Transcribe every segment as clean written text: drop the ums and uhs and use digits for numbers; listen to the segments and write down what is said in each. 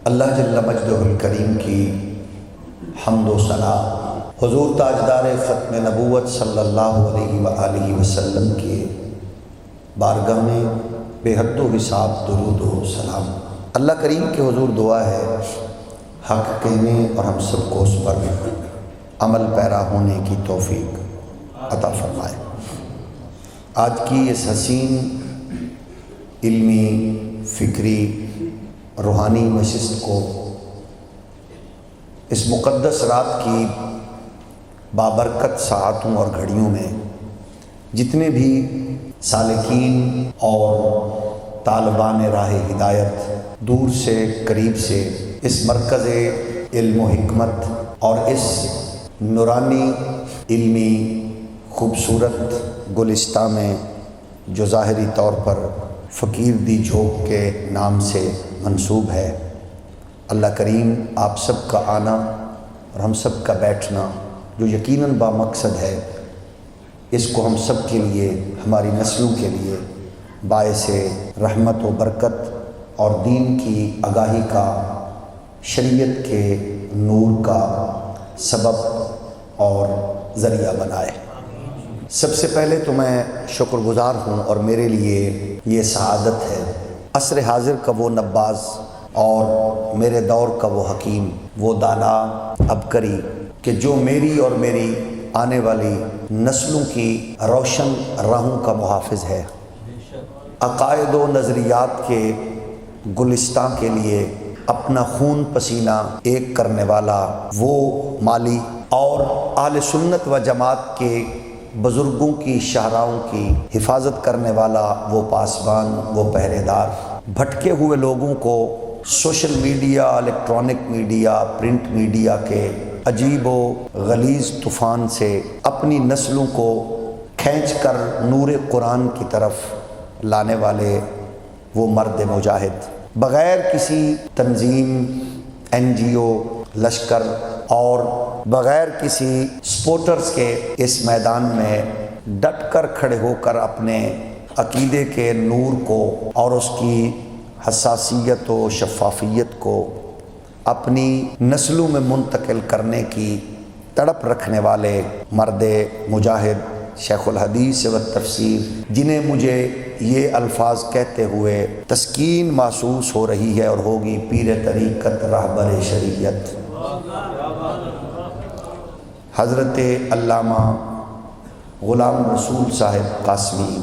اللہ جل مجدہ الکریم کی حمد و ثنا حضور تاجدار ختم نبوت صلی اللہ علیہ وآلہ وسلم کے بارگاہ میں بے حد و حساب درود و سلام۔ اللہ کریم کے حضور دعا ہے حق کہنے اور ہم سب کو اس پر عمل پیرا ہونے کی توفیق عطا فرمائے۔ آج کی اس حسین علمی، فکری، روحانی نشست کو اس مقدس رات کی بابرکت ساعتوں اور گھڑیوں میں جتنے بھی سالکین اور طالبان راہ ہدایت دور سے قریب سے اس مرکز علم و حکمت اور اس نورانی علمی خوبصورت گلستہ میں جو ظاہری طور پر فقیر دی جھوک کے نام سے منسوب ہے، اللہ کریم آپ سب کا آنا اور ہم سب کا بیٹھنا جو یقیناً با مقصد ہے، اس کو ہم سب کے لیے، ہماری نسلوں کے لیے باعث رحمت و برکت اور دین کی آگاہی کا، شریعت کے نور کا سبب اور ذریعہ بنائے۔ سب سے پہلے تو میں شکر گزار ہوں اور میرے لیے یہ سعادت ہے، عصر حاضر کا وہ نباز اور میرے دور کا وہ حکیم، وہ دانا عبقری کہ جو میری اور میری آنے والی نسلوں کی روشن راہوں کا محافظ ہے، عقائد و نظریات کے گلستان کے لیے اپنا خون پسینہ ایک کرنے والا وہ مالی اور اہل سنت و جماعت کے بزرگوں کی شاہراہوں کی حفاظت کرنے والا وہ پاسبان، وہ پہرے دار، بھٹکے ہوئے لوگوں کو social media, electronic media, print media کے عجیب و غلیظ طوفان سے اپنی نسلوں کو کھینچ کر نور قرآن کی طرف لانے والے وہ مرد مجاہد، بغیر کسی تنظیم، NGO، لشکر اور بغیر کسی سپورٹرز کے اس میدان میں ڈٹ کر کھڑے ہو کر اپنے عقیدے کے نور کو اور اس کی حساسیت و شفافیت کو اپنی نسلوں میں منتقل کرنے کی تڑپ رکھنے والے مرد مجاہد، شیخ الحدیث و تفسیر، جنہیں مجھے یہ الفاظ کہتے ہوئے تسکین محسوس ہو رہی ہے اور ہوگی، پیر طریقت راہبر شریعت حضرت علامہ غلام رسول صاحب قاسمی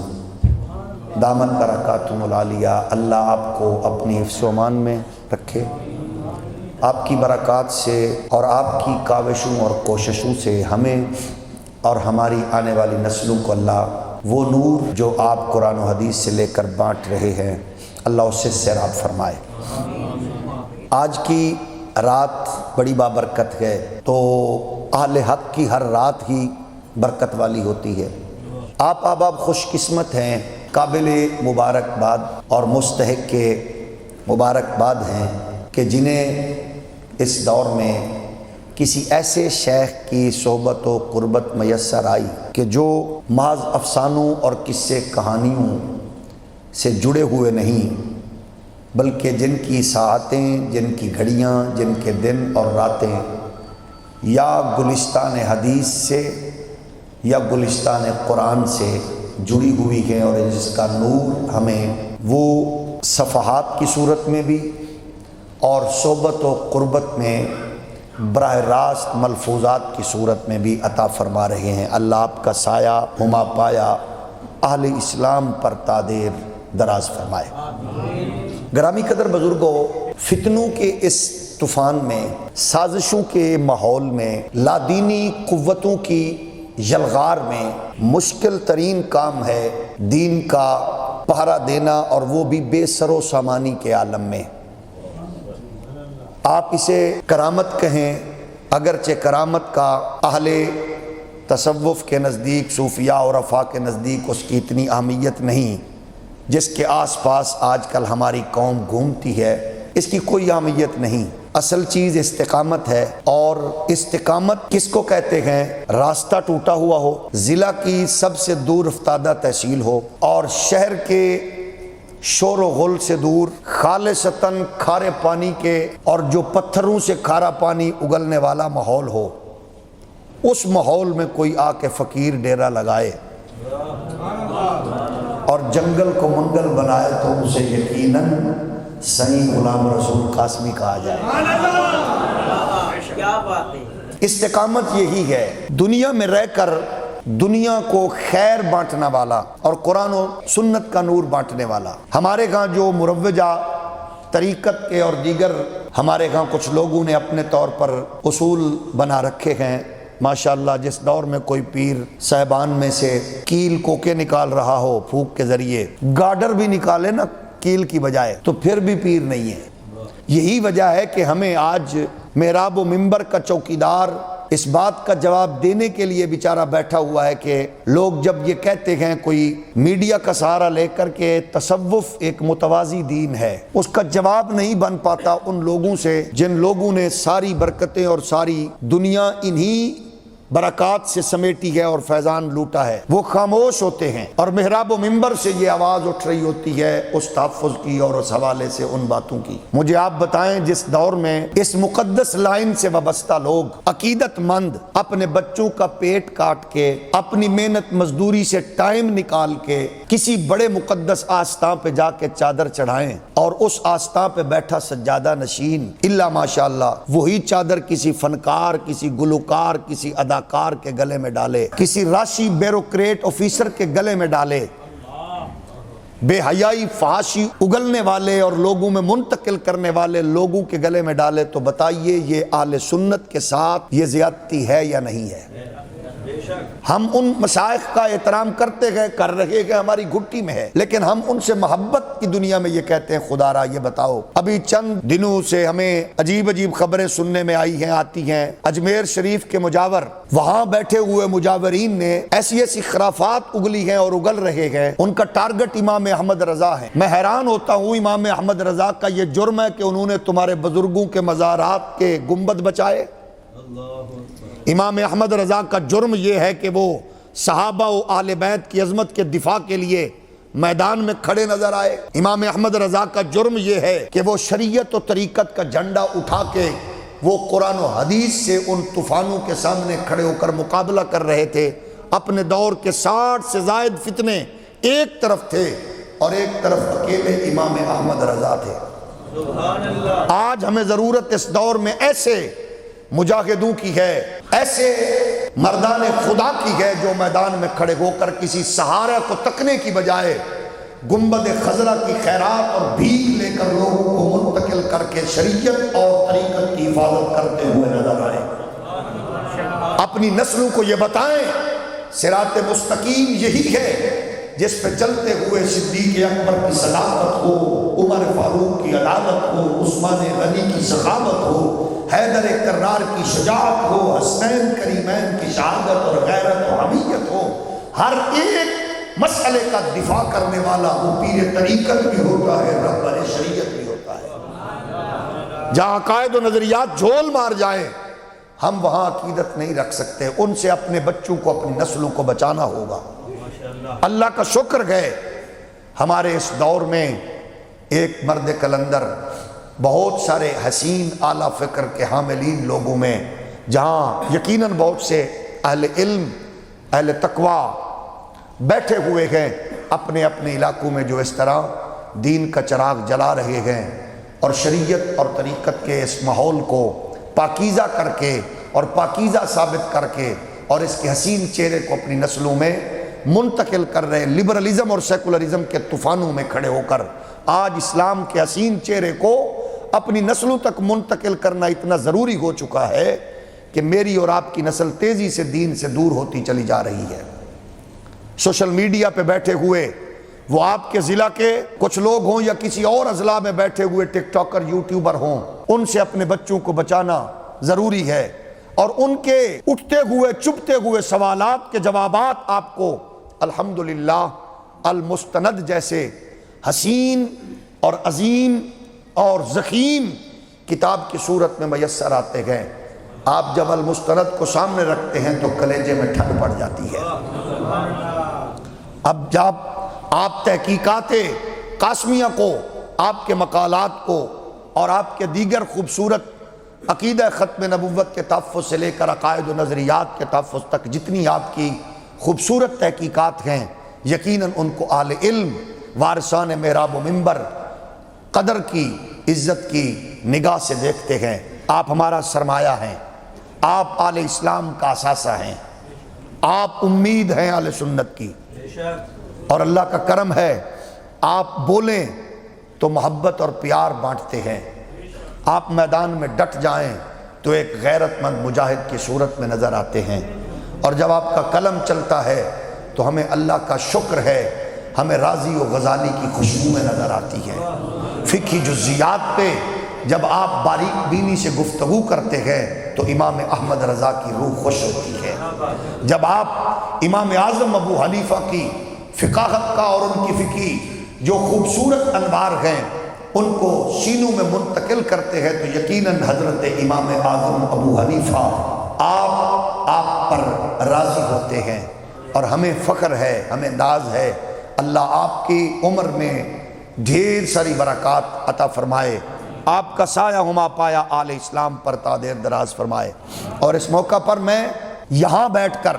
دامن برکاتہم العالیہ، اللہ آپ کو اپنی حفظ و امان میں رکھے، آپ کی برکات سے اور آپ کی کاوشوں اور کوششوں سے ہمیں اور ہماری آنے والی نسلوں کو اللہ وہ نور جو آپ قرآن و حدیث سے لے کر بانٹ رہے ہیں، اللہ اس سے سیراب فرمائے۔ آج کی رات بڑی بابرکت ہے، تو اہل حق کی ہر رات ہی برکت والی ہوتی ہے۔ آپ احباب خوش قسمت ہیں، قابل مبارکباد اور مستحق کے مبارکباد ہیں کہ جنہیں اس دور میں کسی ایسے شیخ کی صحبت و قربت میسر آئی کہ جو محض افسانوں اور قصے کہانیوں سے جڑے ہوئے نہیں، بلکہ جن کی ساعتیں، جن کی گھڑیاں، جن کے دن اور راتیں یا گلستان حدیث سے یا گلستان قرآن سے جڑی ہوئی ہیں، اور جس کا نور ہمیں وہ صفحات کی صورت میں بھی اور صحبت و قربت میں براہ راست ملفوظات کی صورت میں بھی عطا فرما رہے ہیں۔ اللہ آپ کا سایہ ہما پایا اہل اسلام پر تادیر دراز فرمائے۔ گرامی قدر بزرگوں، فتنوں کے اس طوفان میں، سازشوں کے ماحول میں، لادینی قوتوں کی یلغار میں مشکل ترین کام ہے دین کا پہرا دینا، اور وہ بھی بے سر و سامانی کے عالم میں۔ آپ اسے کرامت کہیں، اگرچہ کرامت کا اہل تصوف کے نزدیک، صوفیاء اور عرفاء کے نزدیک اس کی اتنی اہمیت نہیں جس کے آس پاس آج کل ہماری قوم گھومتی ہے، اس کی کوئی اہمیت نہیں۔ اصل چیز استقامت ہے، اور استقامت کس کو کہتے ہیں؟ راستہ ٹوٹا ہوا ہو، ضلع کی سب سے دور افتادہ تحصیل ہو اور شہر کے شور و غل سے دور، خالصتاً کھارے پانی کے اور جو پتھروں سے کھارا پانی اگلنے والا ماحول ہو، اس ماحول میں کوئی آ کے فقیر ڈیرا لگائے اور جنگل کو منگل بنائے تو اسے یقیناً سعید غلام رسول قاسمی کہا جائے۔ کیا بات ہے۔ استقامت یہی ہے، دنیا میں رہ کر دنیا کو خیر بانٹنے والا اور قرآن و سنت کا نور بانٹنے والا۔ ہمارے ہاں جو مروجہ طریقت کے اور دیگر ہمارے ہاں کچھ لوگوں نے اپنے طور پر اصول بنا رکھے ہیں، ماشاءاللہ جس دور میں کوئی پیر صاحبان میں سے کیل کوکے نکال رہا ہو پھونک کے ذریعے، گارڈر بھی نکالے نا کیل کی بجائے، تو پھر بھی پیر نہیں ہے۔ یہی وجہ ہے کہ ہمیں آج محراب و منبر کا چوکیدار اس بات کا جواب دینے کے لیے بیچارہ بیٹھا ہوا ہے کہ لوگ جب یہ کہتے ہیں کوئی میڈیا کا سہارا لے کر کے تصوف ایک متوازی دین ہے، اس کا جواب نہیں بن پاتا ان لوگوں سے جن لوگوں نے ساری برکتیں اور ساری دنیا انہی برکات سے سمیٹی ہے اور فیضان لوٹا ہے۔ وہ خاموش ہوتے ہیں اور محراب و منبر سے یہ آواز اٹھ رہی ہوتی ہے اس تحفظ کی اور اس حوالے سے ان باتوں کی۔ مجھے آپ بتائیں، جس دور میں اس مقدس لائن سے وابستہ لوگ عقیدت مند اپنے بچوں کا پیٹ کاٹ کے، اپنی محنت مزدوری سے ٹائم نکال کے کسی بڑے مقدس آستان پہ جا کے چادر چڑھائیں اور اس آستان پہ بیٹھا سجادہ نشین الا ماشاءاللہ وہی چادر کسی فنکار، کسی گلوکار، کسی اداکار کے گلے میں ڈالے، کسی راشی بیوروکریٹ آفیسر کے گلے میں ڈالے، بے حیائی فحاشی اگلنے والے اور لوگوں میں منتقل کرنے والے لوگوں کے گلے میں ڈالے، تو بتائیے یہ اہل سنت کے ساتھ یہ زیادتی ہے یا نہیں ہے؟ ہم ان مشائخ کا احترام کرتے گئے، کر رہے گئے، ہماری گھٹی میں ہے، لیکن ہم ان سے محبت کی دنیا میں یہ کہتے ہیں خدا را یہ بتاؤ۔ ابھی چند دنوں سے ہمیں عجیب عجیب خبریں سننے میں آئی ہیں، آتی ہیں۔ اجمیر شریف کے مجاور، وہاں بیٹھے ہوئے مجاورین نے ایسی ایسی خرافات اگلی ہیں اور اگل رہے ہیں، ان کا ٹارگٹ امام احمد رضا ہے۔ میں حیران ہوتا ہوں امام احمد رضا کا یہ جرم ہے کہ انہوں نے تمہارے بزرگوں کے مزارات کے گنبد بچائے۔ امام احمد رضا کا جرم یہ ہے کہ وہ صحابہ و اہل بیت کی عظمت کے دفاع کے لیے میدان میں کھڑے نظر آئے۔ امام احمد رضا کا جرم یہ ہے کہ وہ شریعت و طریقت کا جھنڈا اٹھا کے وہ قرآن و حدیث سے ان طوفانوں کے سامنے کھڑے ہو کر مقابلہ کر رہے تھے۔ اپنے دور کے 60 سے زائد فتنے ایک طرف تھے اور ایک طرف اکیلے امام احمد رضا تھے۔ آج ہمیں ضرورت اس دور میں ایسے مجاہدوں کی ہے، ایسے مردان خدا کی ہے جو میدان میں کھڑے ہو کر کسی سہارا کو تکنے کی بجائے گنبد خضرا کی خیرات اور بھیک لے کر لوگوں کو منتقل کر کے شریعت اور طریقت کی حفاظت کرتے ہوئے نظر آئے۔ اپنی نسلوں کو یہ بتائیں صراط مستقیم یہی ہے جس پہ چلتے ہوئے صدیق اکبر کی صداقت ہو، عمر فاروق کی عدالت ہو، عثمان غنی کی سخاوت ہو، حیدر کرار کی شجاعت ہو، حسنین کریمین کی شہادت اور غیرت و حمیت ہو۔ ہر ایک مسئلے کا دفاع کرنے والا وہ پیر طریقت بھی ہوتا ہے، رہبر شریعت بھی ہوتا ہے۔ جہاں عقائد و نظریات جھول مار جائیں ہم وہاں عقیدت نہیں رکھ سکتے، ان سے اپنے بچوں کو، اپنی نسلوں کو بچانا ہوگا۔ اللہ کا شکر ہے ہمارے اس دور میں ایک مرد کلندر بہت سارے حسین اعلیٰ فکر کے حاملین لوگوں میں، جہاں یقیناً بہت سے اہل علم، اہل تقویٰ بیٹھے ہوئے ہیں اپنے اپنے علاقوں میں، جو اس طرح دین کا چراغ جلا رہے ہیں اور شریعت اور طریقت کے اس ماحول کو پاکیزہ کر کے اور پاکیزہ ثابت کر کے اور اس کے حسین چہرے کو اپنی نسلوں میں منتقل کر رہے ہیں۔ لبرلزم اور سیکولرزم کے طوفانوں میں کھڑے ہو کر آج اسلام کے حسین چہرے کو اپنی نسلوں تک منتقل کرنا اتنا ضروری ہو چکا ہے کہ میری اور آپ کی نسل تیزی سے دین سے دور ہوتی چلی جا رہی ہے۔ سوشل میڈیا پہ بیٹھے ہوئے وہ آپ کے ضلع کے کچھ لوگ ہوں یا کسی اور اضلاع میں بیٹھے ہوئے ٹک ٹاکر، یوٹیوبر ہوں، ان سے اپنے بچوں کو بچانا ضروری ہے، اور ان کے اٹھتے ہوئے چبھتے ہوئے سوالات کے جوابات آپ کو الحمدللہ المستند جیسے حسین اور عظیم اور ضخیم کتاب کی صورت میں میسر آتے ہیں۔ آپ جب المستند کو سامنے رکھتے ہیں تو کلیجے میں ٹھنڈ پڑ جاتی ہے۔ اب جب آپ تحقیقات قاسمیہ کو، آپ کے مقالات کو اور آپ کے دیگر خوبصورت عقیدہ ختم نبوت کے تحفظ سے لے کر عقائد و نظریات کے تحفظ تک جتنی آپ کی خوبصورت تحقیقات ہیں، یقیناً ان کو اہل علم وارثان محراب و منبر قدر کی، عزت کی نگاہ سے دیکھتے ہیں۔ آپ ہمارا سرمایہ ہیں، آپ اہل اسلام کا اثاثہ ہیں، آپ امید ہیں اہل سنت کی، اور اللہ کا کرم ہے آپ بولیں تو محبت اور پیار بانٹتے ہیں، آپ میدان میں ڈٹ جائیں تو ایک غیرت مند مجاہد کی صورت میں نظر آتے ہیں، اور جب آپ کا قلم چلتا ہے تو ہمیں اللہ کا شکر ہے، ہمیں رازی و غزالی کی خوشبوئیں نظر آتی ہیں۔ فقہی جزیات پہ جب آپ باریک بینی سے گفتگو کرتے ہیں تو امام احمد رضا کی روح خوش ہوتی ہے۔ جب آپ امام اعظم ابو حنیفہ کی فقاہت کا اور ان کی فقہی جو خوبصورت انوار ہیں ان کو سینوں میں منتقل کرتے ہیں تو یقیناً حضرت امام اعظم ابو حنیفہ آپ پر راضی ہوتے ہیں، اور ہمیں فخر ہے، ہمیں ناز ہے۔ اللہ آپ کی عمر میں ڈھیر ساری برکات عطا فرمائے، آپ کا سایہ ہما پایا آل اسلام پر تا دیر دراز فرمائے۔ اور اس موقع پر میں یہاں بیٹھ کر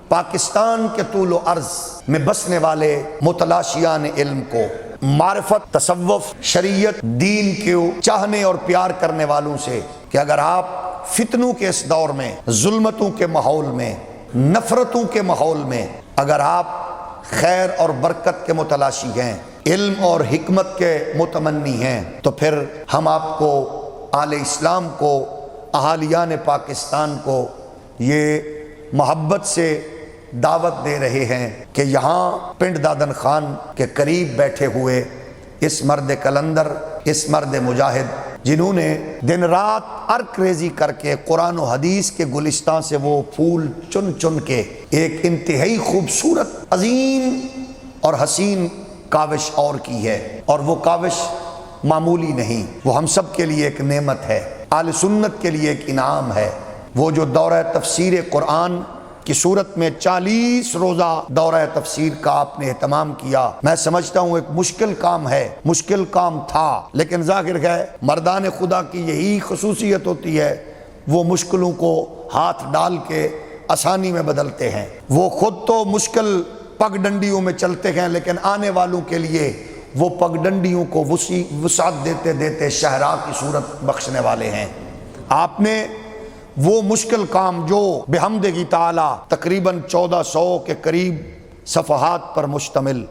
پاکستان کے طول و عرض میں بسنے والے متلاشیان علم کو، معرفت، تصوف، شریعت، دین کو چاہنے اور پیار کرنے والوں سے کہ اگر آپ فتنوں کے اس دور میں، ظلمتوں کے ماحول میں، نفرتوں کے ماحول میں اگر آپ خیر اور برکت کے متلاشی ہیں، علم اور حکمت کے متمنی ہیں، تو پھر ہم آپ کو، آل اسلام کو، اہالیان پاکستان کو یہ محبت سے دعوت دے رہے ہیں کہ یہاں پنڈ دادن خان کے قریب بیٹھے ہوئے اس مرد کلندر، اس مرد مجاہد جنہوں نے دن رات عرق ریزی کر کے قرآن و حدیث کے گلستان سے وہ پھول چن چن کے ایک انتہائی خوبصورت، عظیم اور حسین کاوش اور کی ہے، اور وہ کاوش معمولی نہیں، وہ ہم سب کے لیے ایک نعمت ہے، اہل سنت کے لیے ایک انعام ہے۔ وہ جو دورہ تفسیر قرآن کی صورت میں 40 روزہ دورہ تفسیر کا آپ نے اہتمام کیا، میں سمجھتا ہوں ایک مشکل کام ہے، مشکل کام تھا، لیکن ظاہر ہے مردان خدا کی یہی خصوصیت ہوتی ہے، وہ مشکلوں کو ہاتھ ڈال کے آسانی میں بدلتے ہیں۔ وہ خود تو مشکل پگ ڈنڈیوں میں چلتے ہیں، لیکن آنے والوں کے لیے وہ پگ ڈنڈیوں کو وسعت دیتے دیتے شہراء کی صورت بخشنے والے ہیں۔ آپ نے وہ مشکل کام جو بحمدہ تعالی تقریباً 1400 کے قریب صفحات پر مشتمل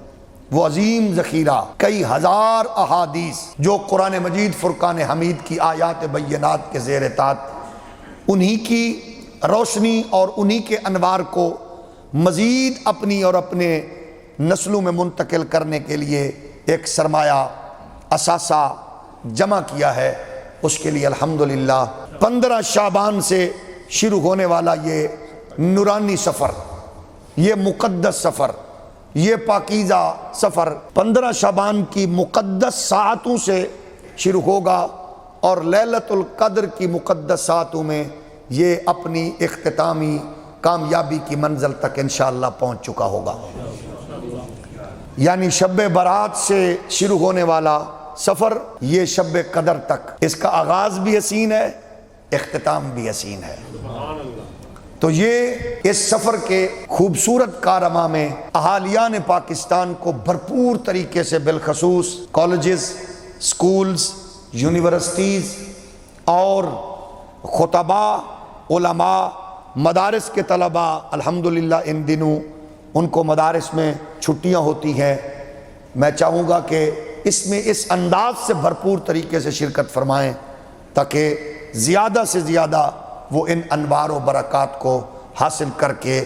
وہ عظیم ذخیرہ، کئی ہزار احادیث جو قرآن مجید فرقان حمید کی آیات بینات کے زیر طاعت، انہی کی روشنی اور انہی کے انوار کو مزید اپنی اور اپنے نسلوں میں منتقل کرنے کے لیے ایک سرمایہ اثاثہ جمع کیا ہے، اس کے لیے الحمدللہ 15 شعبان سے شروع ہونے والا یہ نورانی سفر، یہ مقدس سفر، یہ پاکیزہ سفر 15 شعبان کی مقدس ساعتوں سے شروع ہوگا، اور لیلۃ القدر کی مقدس ساعتوں میں یہ اپنی اختتامی کامیابی کی منزل تک انشاءاللہ پہنچ چکا ہوگا۔ یعنی شب برات سے شروع ہونے والا سفر یہ شب قدر تک، اس کا آغاز بھی حسین ہے، اختتام بھی حسین ہے۔ تو یہ اس سفر کے خوبصورت کارواں میں اہالیان پاکستان کو بھرپور طریقے سے، بالخصوص کالجز، سکولز، یونیورسٹیز اور خطباء، علماء، مدارس کے طلباء، الحمدللہ ان دنوں ان کو مدارس میں چھٹیاں ہوتی ہیں، میں چاہوں گا کہ اس میں اس انداز سے بھرپور طریقے سے شرکت فرمائیں تاکہ زیادہ سے زیادہ وہ ان انوار و برکات کو حاصل کر کے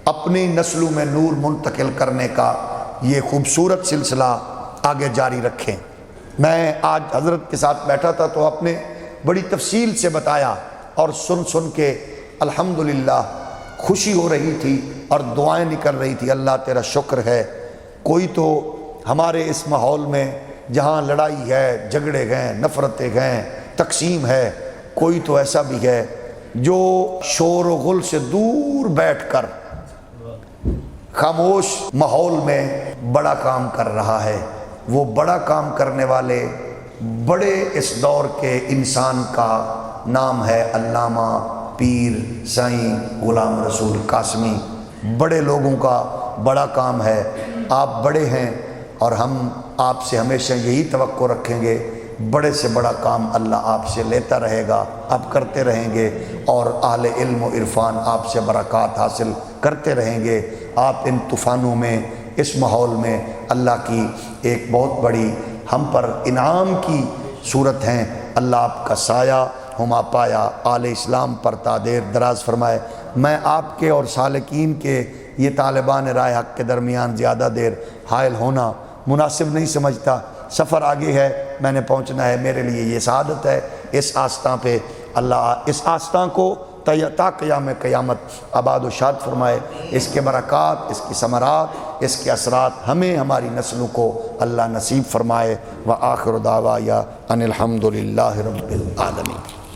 اپنی نسلوں میں نور منتقل کرنے کا یہ خوبصورت سلسلہ آگے جاری رکھیں۔ میں آج حضرت کے ساتھ بیٹھا تھا تو آپ نے بڑی تفصیل سے بتایا، اور سن سن کے الحمدللہ خوشی ہو رہی تھی اور دعائیں نکل رہی تھی۔ اللہ تیرا شکر ہے، کوئی تو ہمارے اس ماحول میں جہاں لڑائی ہے، جھگڑے ہیں، نفرتیں ہیں، تقسیم ہے، کوئی تو ایسا بھی ہے جو شور و غل سے دور بیٹھ کر خاموش ماحول میں بڑا کام کر رہا ہے۔ وہ بڑا کام کرنے والے بڑے اس دور کے انسان کا نام ہے علامہ پیر سائیں غلام رسول قاسمی۔ بڑے لوگوں کا بڑا کام ہے، آپ بڑے ہیں اور ہم آپ سے ہمیشہ یہی توقع رکھیں گے، بڑے سے بڑا کام اللہ آپ سے لیتا رہے گا، آپ کرتے رہیں گے، اور اہل علم و عرفان آپ سے برکات حاصل کرتے رہیں گے۔ آپ ان طوفانوں میں، اس ماحول میں اللہ کی ایک بہت بڑی ہم پر انعام کی صورت ہیں۔ اللہ آپ کا سایہ ہما پایا آل اسلام پر تا دیر دراز فرمائے۔ میں آپ کے اور سالکین کے یہ طالبان رائے حق کے درمیان زیادہ دیر حائل ہونا مناسب نہیں سمجھتا۔ سفر آگے ہے، میں نے پہنچنا ہے، میرے لیے یہ سعادت ہے۔ اس آستاں پہ اللہ اس آستاں کو تا قیام قیامت آباد و شاد فرمائے۔ اس کے برکات، اس کی ثمرات، اس کے اثرات ہمیں ہماری نسلوں کو اللہ نصیب فرمائے۔ وآخر دعوایا ان الحمد للہ رب العالمین۔